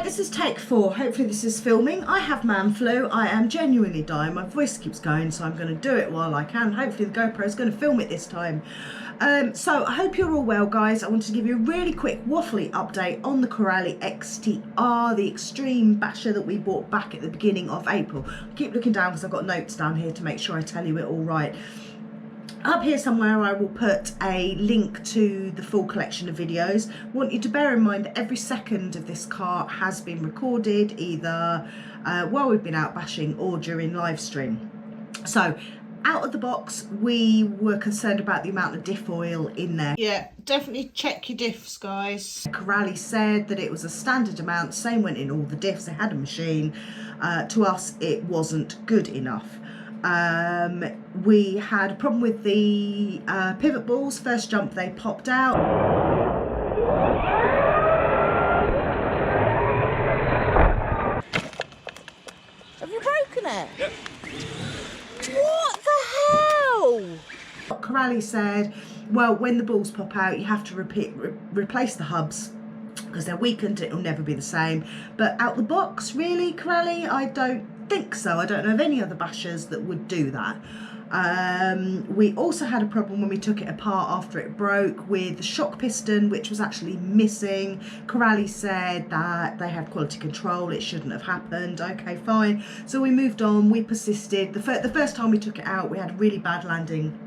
this is take 4. Hopefully this is filming. I have man flu. I am genuinely dying. My voice keeps going, so I'm going to do it while I can. Hopefully the GoPro is going to film it this time. So I hope you're all well, guys. I wanted to give you a really quick waffly update on the Corally XTR, the extreme basher that we bought back at the beginning of April. I keep looking down because I've got notes down here to make sure I tell you it all right. Up here somewhere I will put a link to the full collection of videos. I want you to bear in mind that every second of this car has been recorded, either while we've been out bashing or during live stream. So out of the box we were concerned about the amount of diff oil in there. Yeah, definitely check your diffs, guys. Corally said that it was a standard amount, same went in all the diffs. They had a machine. To us it wasn't good enough. We had a problem with the pivot balls. First jump they popped out. Have you broken it? Yep. What the hell? Corally said, well, when the balls pop out you have to replace the hubs because they're weakened, it'll never be the same. But out the box, really, Corally, I don't think so. I don't know of any other bashers that would do that. We also had a problem when we took it apart after it broke with the shock piston, which was actually missing. Corally said that they had quality control, it shouldn't have happened. Okay, fine. So we moved on, we persisted. The first time we took it out we had a really bad landing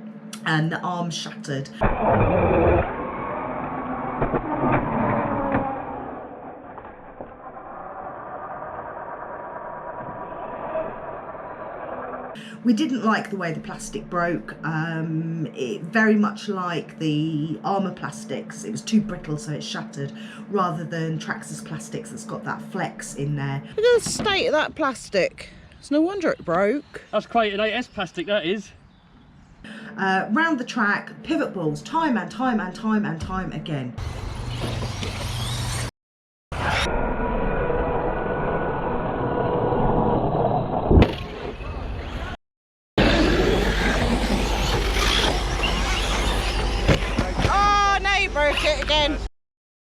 and the arm shattered. We didn't like the way the plastic broke. It very much like the armour plastics. It was too brittle, so it shattered, rather than Traxxas plastics that's got that flex in there. Look at the state of that plastic. It's no wonder it broke. That's quite an 8S plastic, that is. Round the track, pivot balls, time and time and time and time again. Broke it again.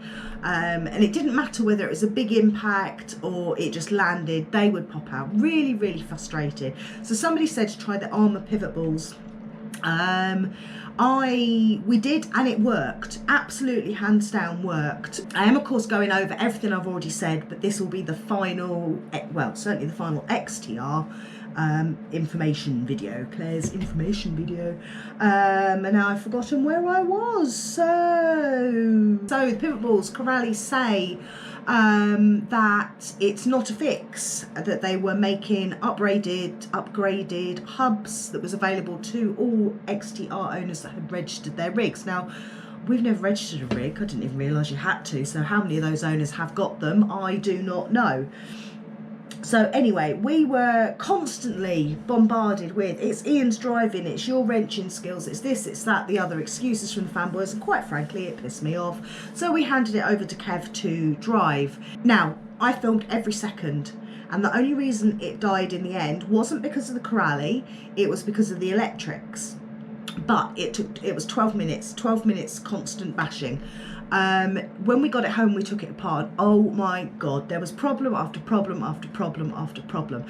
And it didn't matter whether it was a big impact or it just landed, they would pop out. Really, really frustrated. So somebody said to try the armour pivot balls. We did, and it worked. Absolutely, hands down, worked. I am of course going over everything I've already said, but this will be the final, well, certainly the final XTR information video, Claire's information video. And now I've forgotten where I was. So the pivot balls, Corally say that it's not a fix, that they were making upgraded hubs that was available to all XTR owners that had registered their rigs. Now, we've never registered a rig. I didn't even realise you had to, so how many of those owners have got them, I do not know. So anyway, we were constantly bombarded with, it's Ian's driving, it's your wrenching skills, it's this, it's that, the other excuses from the fanboys, and quite frankly it pissed me off. So we handed it over to Kev to drive. Now, I filmed every second, and the only reason it died in the end wasn't because of the Corally, it was because of the electrics. But it was 12 minutes constant bashing. When we got it home, we took it apart. Oh my God, there was problem after problem after problem after problem.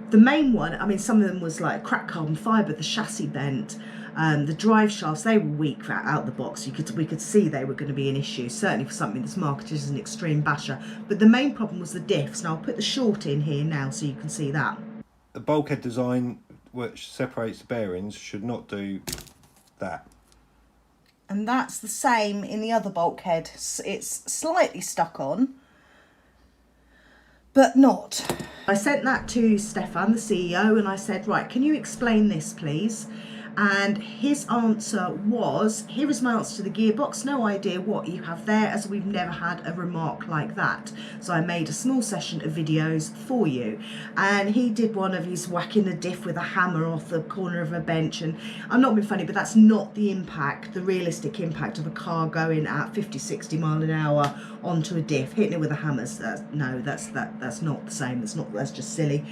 The main one, I mean, some of them was like cracked carbon fibre, the chassis bent, the drive shafts, they were weak out the box. We could see they were going to be an issue, certainly for something that's marketed as an extreme basher. But the main problem was the diffs. Now I'll put the short in here now so you can see that. The bulkhead design, which separates the bearings, should not do that. And that's the same in the other bulkhead. It's slightly stuck on, but not. I sent that to Stefan, the CEO, and I said, right, can you explain this, please? And his answer was, here is my answer to the gearbox. No idea what you have there, as we've never had a remark like that. So I made a small session of videos for you. And he did one of his whacking the diff with a hammer off the corner of a bench. And I'm not being funny, but that's not the impact, the realistic impact of a car going at 50, 60 mile an hour onto a diff. Hitting it with a hammer, no, that's not the same. That's just silly.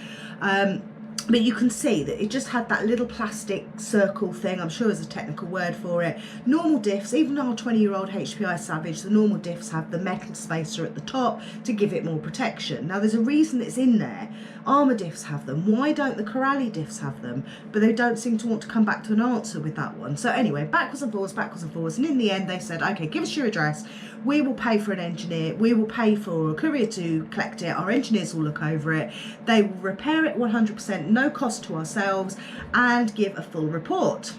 But you can see that it just had that little plastic circle thing. I'm sure there's a technical word for it. Normal diffs, even our 20-year-old HPI Savage, the normal diffs have the metal spacer at the top to give it more protection. Now there's a reason it's in there. Armour diffs have them. Why don't the Corally diffs have them? But they don't seem to want to come back to an answer with that one. So anyway, backwards and forwards. And in the end they said, okay, give us your address. We will pay for an engineer. We will pay for a courier to collect it. Our engineers will look over it. They will repair it 100%, no cost to ourselves, and give a full report.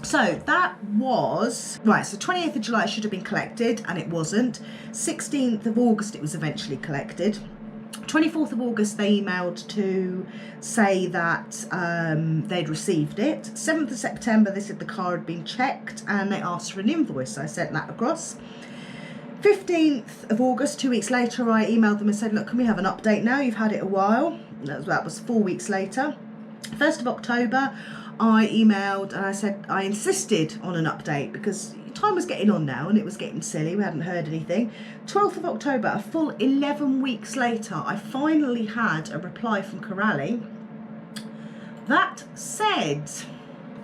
So that was, right, so 28th of July it should have been collected, and it wasn't. 16th of August it was eventually collected. 24th of August they emailed to say that they'd received it. 7th of September they said the car had been checked and they asked for an invoice, so I sent that across. 15th of August, 2 weeks later, I emailed them and said, look, can we have an update now? You've had it a while. That was 4 weeks later. 1st of October, I emailed and I said I insisted on an update because time was getting on now and it was getting silly. We hadn't heard anything. 12th of October, a full 11 weeks later, I finally had a reply from Corally that said,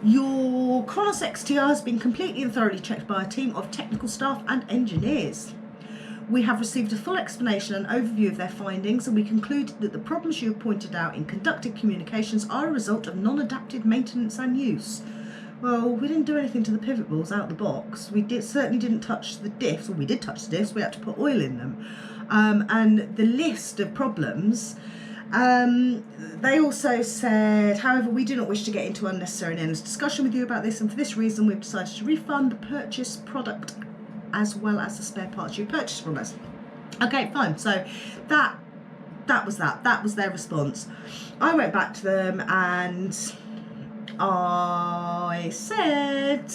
your Kronos XTR has been completely and thoroughly checked by a team of technical staff and engineers. We have received a full explanation and overview of their findings, and we concluded that the problems you have pointed out in conducted communications are a result of non-adapted maintenance and use. Well, we didn't do anything to the pivot balls out the box. We certainly didn't touch the diffs. Well, we did touch the diffs. We had to put oil in them. And the list of problems, they also said, however, we do not wish to get into unnecessary and endless discussion with you about this, and for this reason we've decided to refund the purchased product as well as the spare parts you purchased from us. Okay, fine. So that was that. That was their response. I went back to them and I said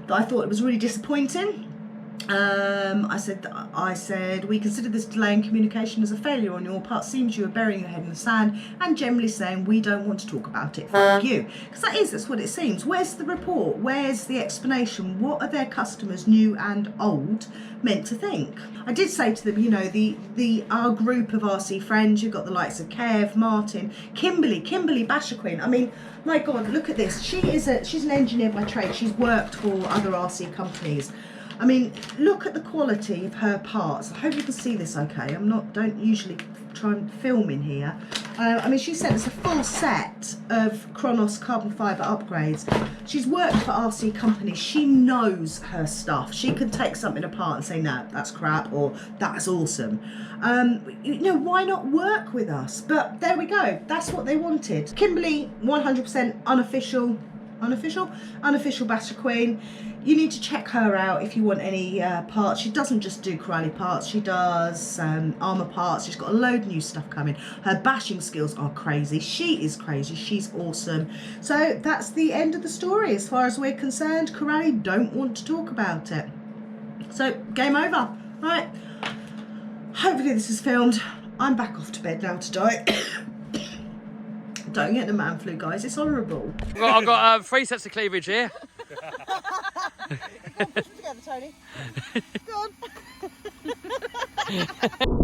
that I thought it was really disappointing. I said we consider this delay in communication as a failure on your part. Seems you are burying your head in the sand and generally saying we don't want to talk about it. Thank you. Because that's what it seems. Where's the report? Where's the explanation? What are their customers, new and old, meant to think? I did say to them, you know, our group of RC friends, you've got the likes of Kev, Martin, Kimberly Basher Queen. I mean, my God, look at this. She's an engineer by trade. She's worked for other RC companies. I mean, look at the quality of her parts. I hope you can see this okay. Don't usually try and film in here. I mean, she sent us a full set of Kronos carbon fibre upgrades. She's worked for RC companies. She knows her stuff. She can take something apart and say, no, that's crap, or that's awesome. You know, why not work with us? But there we go. That's what they wanted. Kimberly, 100% unofficial Basher Queen. You need to check her out if you want any parts. She doesn't just do Corally parts, she does armour parts. She's got a load of new stuff coming. Her bashing skills are crazy. She is crazy. She's awesome. So that's the end of the story as far as we're concerned. Corally don't want to talk about it. So game over. Right. Hopefully this is filmed. I'm back off to bed now to die. Don't get the man flu, guys. It's horrible. I've got 3 sets of cleavage here. Push them together, Tony. Go on.